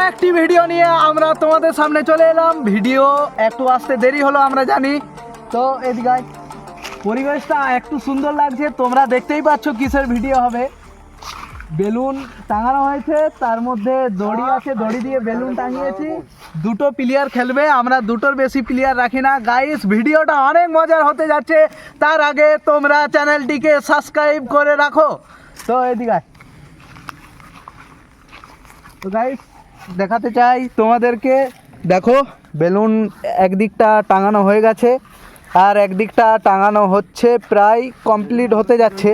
একটি ভিডিও নিয়ে আমরা তোমাদের সামনে চলে এলাম। ভিডিও একটু আসতে দেরি হলো আমরা জানি, তো এদিকে পরিবেশটা একটু সুন্দর লাগছে, তোমরা দেখতেই পাচ্ছ কিসের ভিডিও হবে। বেলুন টাঙানো হয়েছে, তার মধ্যে দড়ি আছে, দড়ি দিয়ে বেলুন টাঙিয়েছি। দুটো প্লেয়ার খেলবে, আমরা দুটোর বেশি প্লেয়ার রাখি না। গাইস ভিডিওটা অনেক মজার হতে যাচ্ছে, তার আগে তোমরা চ্যানেলটিকে সাবস্ক্রাইব করে রাখো। তো এদিকে তো গাইস দেখাতে চাই তোমাদেরকে, দেখো বেলুন একদিকটা টাঙানো হয়ে গেছে আর একদিকটা টাঙানো হচ্ছে, প্রায় কমপ্লিট হতে যাচ্ছে।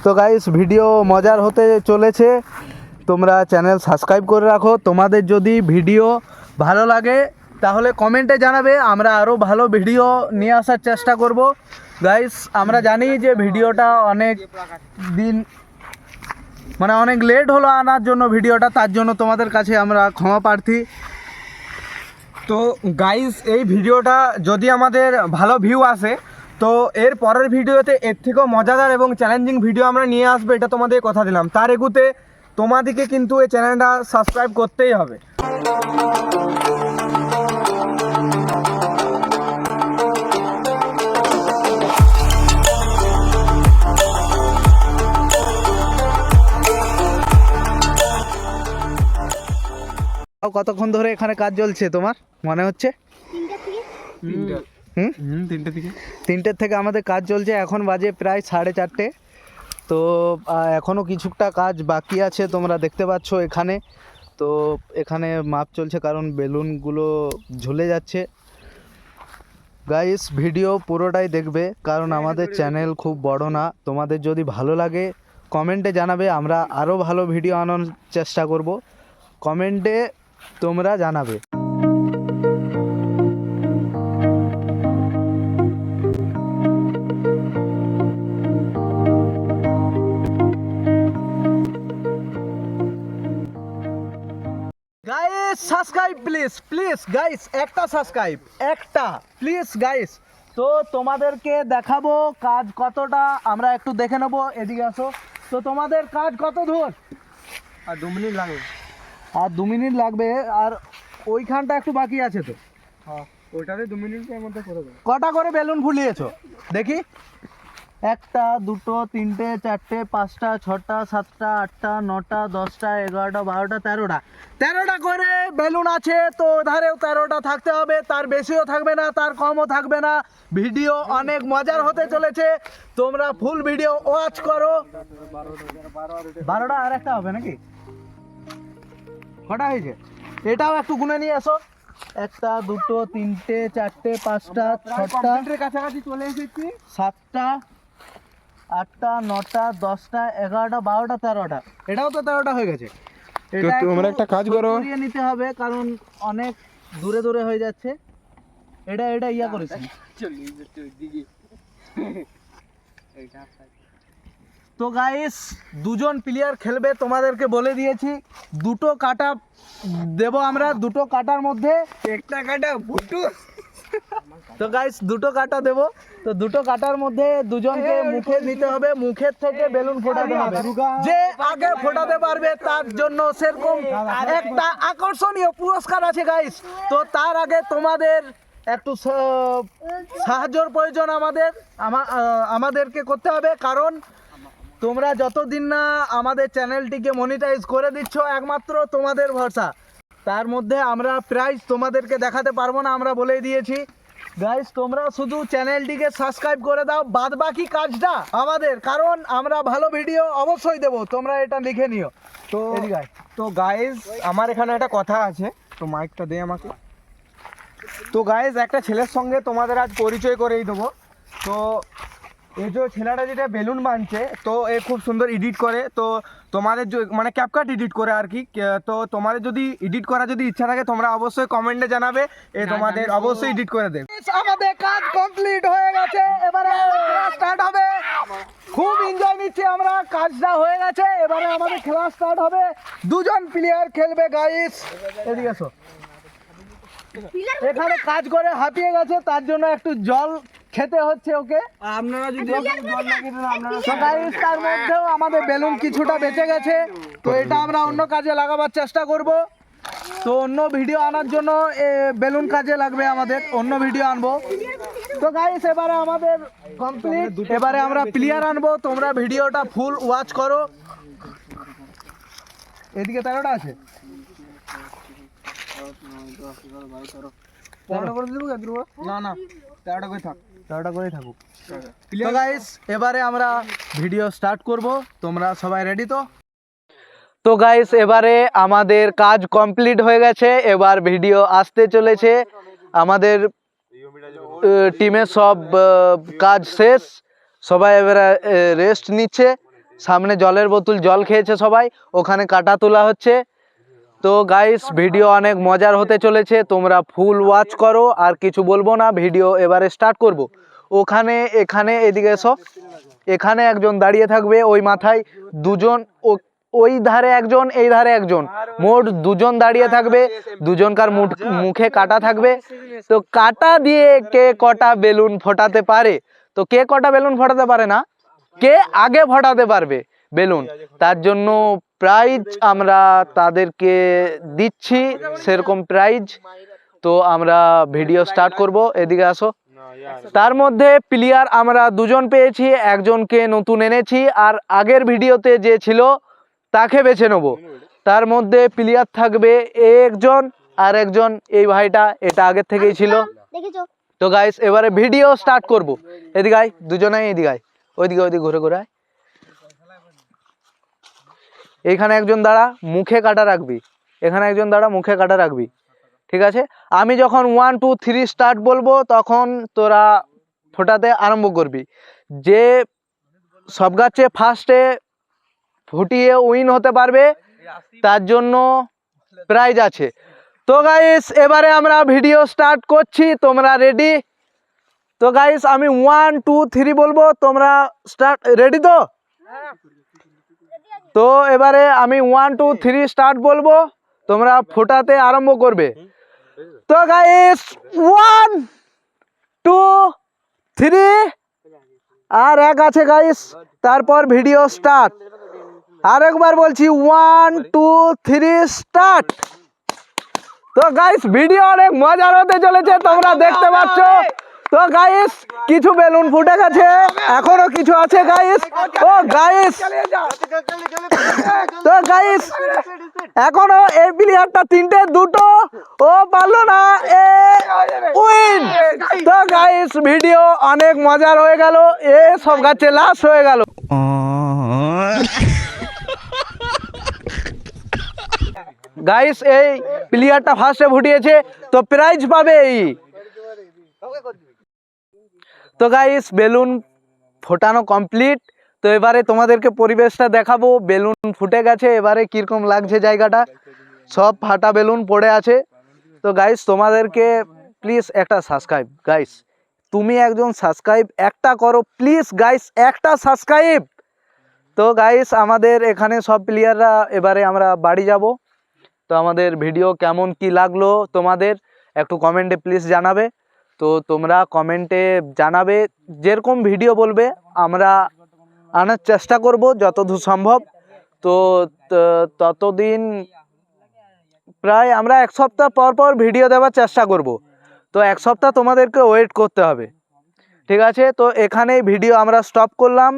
তো গাইস ভিডিও মজার হতে চলেছে, তোমরা চ্যানেল সাবস্ক্রাইব করে রাখো। তোমাদের যদি ভিডিও ভালো লাগে তাহলে কমেন্টে জানাবে, আমরা আরও ভালো ভিডিও নিয়ে আসার চেষ্টা করব। গাইস আমরা জানি যে ভিডিওটা অনেক দিন মানে অনেক লেট হলো আনার জন্য ভিডিওটা, তার জন্য তোমাদের কাছে আমরা ক্ষমা প্রার্থী। তো গাইস এই ভিডিওটা যদি আমাদের ভালো ভিউ আসে তো এর পরের ভিডিওতে এর থেকেও মজাদার এবং চ্যালেঞ্জিং ভিডিও আমরা নিয়ে আসবো, এটা তোমাদের কথা দিলাম। তার এগুতে তোমাদেরকে কিন্তু এই চ্যানেলটা সাবস্ক্রাইব করতেই হবে। কতক্ষণ ধরে এখানে কাজ চলছে তোমার মনে হচ্ছে? তিনটের থেকে আমাদের কাজ চলছে, এখন বাজে প্রায় 4:30। তো এখনও কিছুটা কাজ বাকি আছে, তোমরা দেখতে পাচ্ছ এখানে। তো এখানে মাপ চলছে কারণ বেলুনগুলো ঝুলে যাচ্ছে। গাইস ভিডিও পুরোটাই দেখবে কারণ আমাদের চ্যানেল খুব বড় না। তোমাদের যদি ভালো লাগে কমেন্টে জানাবে, আমরা আরও ভালো ভিডিও আনার চেষ্টা করব। কমেন্টে তোমরা জানাবে। Guys subscribe please please guys, একটা সাবস্ক্রাইব একটা প্লিজ গাইস। তো তোমাদেরকে দেখাবো কাজ কতটা, আমরা একটু দেখে নেবো, এদিকে আসো। তো তোমাদের কাজ কত দূর? আর 2 মিনিট লাগে। আর 2 মিনিট লাগবে, আর ওইখানটা একটু বাকি আছে তো। হ্যাঁ ওইটাতে 2 মিনিটের মধ্যে করে দেবো। কটা করে বেলুন ফুলিয়েছো দেখি? 1টা 2টো 3টে 4টে 5টা 6টা 7টা 8টা 9টা 10টা 11টা 12টা 13টা করে বেলুন আছে। তো ধারেও 13টা থাকতে হবে, তার বেশিও থাকবে না, তার কমও থাকবে না। ভিডিও অনেক মজার হতে চলেছে, তোমরা ফুল ভিডিও ওয়াচ করো। 12টা আর একটা হবে নাকি? কটা হয়েছে এটাও একটু গুনে নিয়ে এসো। 1টা 2টো 3টে 4টে 5টা 6টা কাছাকাছি চলে এসেছি। 7টা 8টা 9টা 10টা 11টা 12টা 13টা, এটাও তো 13টা হয়ে গেছে। এটা তোমরা একটা কাজ করো, সরিয়ে নিতে হবে কারণ অনেক দূরে দূরে হয়ে যাচ্ছে। এটা ইয়া করেছি। তো গাইস দুজন প্লেয়ার খেলবে, তোমাদেরকে বলে দিয়েছি। দুটো কাটা দেব আমরা, দুটো কাটার মধ্যে একটা কাটা ভুটু। তো গাইস দুটো কাটা দেব, তো দুটো কাটার মধ্যে দুজনকে মুখে নিতে হবে, মুখের থেকে বেলুন ফোটাতে হবে। যে আগে ফোটাতে পারবে তার জন্য সেরকম একটা আকর্ষণীয় পুরস্কার আছে গাইস। তো তার আগে তোমাদের একটু সাহায্যের প্রয়োজন আমাদেরকে করতে হবে, কারণ তোমরা যতদিন না আমাদের চ্যানেলটিকে মনিটাইজ করে দিচ্ছ একমাত্র তোমাদের ভরসা। তার মধ্যে আমরা প্রাইজ তোমাদেরকে দেখাতে পারবো না, আমরা বলেই দিয়েছি। গাইস তোমরা শুধু চ্যানেলটিকে সাবস্ক্রাইব করে দাও, বাদ বাকি কাজটা আমাদের, কারণ আমরা ভালো ভিডিও অবশ্যই দেবো, তোমরা এটা লিখে নিও। তো গাইজ আমার এখানে একটা কথা আছে, তো মাইকটা দে আমাকে। তো গাইজ একটা ছেলের সঙ্গে তোমাদের আজ পরিচয় করেই দেবো। তো এই যে ছেলেটা যেটা বেলুন বানছে, তো এ খুব সুন্দর এডিট করে। তো তোমাদের মানে ক্যাপকাট এডিট করে আর কি। তো তোমাদের যদি এডিট করা যদি ইচ্ছা থাকে তোমরা অবশ্যই কমেন্টে জানাবে, এ তোমাদের অবশ্যই এডিট করে দেবে। আমাদের কাজ কমপ্লিট হয়ে গেছে, এবারে স্টার্ট হবে। খুব এনজয় নিচ্ছি আমরা, কাজটা হয়ে গেছে, এবারে আমাদের খেলা স্টার্ট হবে। দুজন প্লেয়ার খেলবে গাইস, এদিকে এসো। এখানে কাজ করে হাঁপিয়ে গেছে, তার জন্য একটু জল খেতে হচ্ছে ওকে। আপনারা যদি তার মধ্যেও আমাদের বেলুন কিছুটা বেঁচে গেছে, তো এটা আমরা অন্য কাজে লাগাবার চেষ্টা করব। তো অন্য ভিডিও আনার জন্য বেলুন কাজে লাগবে আমাদের, অন্য ভিডিও আনবো। তো গাইস এবারে আমাদের কমপ্লিট, এবারে আমরা প্লেয়ার আনবো, তোমরা ভিডিওটা ফুল ওয়াচ করো। এদিকে 13টা আছে, 13টা করে দেবো না না 13টা করে থাক, 13টা করেই থাকুক। তো গাইস এবারে আমরা ভিডিও স্টার্ট করব, তোমরা সবাই রেডি তো? তো গাইস এবারে আমাদের কাজ কমপ্লিট হয়ে গেছে, এবার ভিডিও আসতে চলেছে। আমাদের টিমের সব কাজ শেষ, সবাই এবারে রেস্ট নিচ্ছে। সামনে জলের বোতল, জল খেয়েছে সবাই, ওখানে কাটা তোলা হচ্ছে। তো গাইস ভিডিও অনেক মজার হতে চলেছে, তোমরা ফুল ওয়াচ করো। আর কিছু বলবো না, ভিডিও এবারে স্টার্ট করব। ওখানে এখানে এদিকে এসো, এখানে একজন দাঁড়িয়ে থাকবে, ওই মাথায় দুজন, ওই ধারে একজন, এই ধারে একজন, মোট দুজন দাঁড়িয়ে থাকবে। দুজনকার মুখে কাটা থাকবে। তো কাটা দিয়ে কে কটা বেলুন ফোটাতে পারে, তো কে কটা বেলুন ফোটাতে পারে না, কে আগে ফোটাতে পারবে বেলুন, তার জন্য প্রাইজ আমরা তাদেরকে দিচ্ছি, সেরকম প্রাইজ। তো আমরা ভিডিও স্টার্ট করব, এদিকে আসো। তার মধ্যে প্লেয়ার আমরা দুজন পেয়েছি, একজনকে নতুন এনেছি, আর আগের ভিডিওতে যে ছিল তাকে বেছে নেব। তার মধ্যে প্লেয়ার থাকবে একজন, আর একজন এই ভাইটা, এটা আগের থেকেই ছিল। তো গাইস এবারে ভিডিও স্টার্ট করব। এদিকে আয়, দুজনেই এদিকে আয়, ওইদিকে ওইদিকে ঘুরে ঘুরে আয়। এইখানে একজন দাঁড়া, মুখে কাটা রাখবি, এখানে একজন দাঁড়া, মুখে কাটা রাখবি, ঠিক আছে? আমি যখন 1 2 3 স্টার্ট বলবো তখন তোরা ফোটাতে আরম্ভ করবি। যে সব গাছে ফার্স্টে ফুটিয়ে উইন হতে পারবে, তার জন্য প্রাইজ আছে। তো গাইস এবারে আমরা ভিডিও স্টার্ট করছি, তোমরা রেডি? তো গাইস আমি 1 2 3 বলবো, তোমরা স্টার্ট, রেডি তো? তো এবারে আমি 1 2 3 স্টার্ট বলবো, তোমরা ফোটাতে আরম্ভ করবে। তো গাইস 1 2 3, আর এক আছে গাইস, তারপর ভিডিও স্টার্ট। আরেকবার বলছি 1 2 3 স্টার্ট। তো গাইস ভিডিও অনেক মজার হতে চলেছে, তোমরা দেখতে পাচ্ছ। তো গাইস কিছু বেলুন ফুটে গেছে, এখনো কিছু আছে গাইস। ও গাইস, তো গাইস এখনো এই প্লেয়ারটা তিনটে, দুটো ও পারলো না, এ উইন। তো গাইস ভিডিও অনেক মজার হয়ে গেল, এ সব গাছে লাশ হয়ে গেল। গাইস এই প্লেয়ারটা ফার্স্টে ফুটিয়েছে, তো প্রাইজ পাবে এই। তো গাইস বেলুন ফোটানো কমপ্লিট। তো এবারে তোমাদেরকে পরিবেশটা দেখাবো, বেলুন ফুটে গেছে, এবারে কিরকম লাগছে জায়গাটা, সব ফাটা বেলুন পড়ে আছে। তো গাইস তোমাদেরকে প্লিজ একটা সাবস্ক্রাইব, গাইস তুমি একজন সাবস্ক্রাইব একটা করো প্লিজ গাইস, একটা সাবস্ক্রাইব। তো গাইস আমাদের এখানে সব প্লেয়াররা, এবারে আমরা বাড়ি যাব। তো আমাদের ভিডিও কেমন কি লাগলো তোমাদের একটু কমেন্টে প্লিজ জানাবে। তো তোমরা কমেন্টে জানাবে, যেরকম ভিডিও বলবে আমরা আনার চেষ্টা করব যতদূর সম্ভব। তো ততদিন প্রায় আমরা 1 সপ্তাহ পর পর ভিডিও দেওয়ার চেষ্টা করব। তো 1 সপ্তাহ তোমাদেরকে ওয়েট করতে হবে, ঠিক আছে? তো এখানেই ভিডিও আমরা স্টপ করলাম।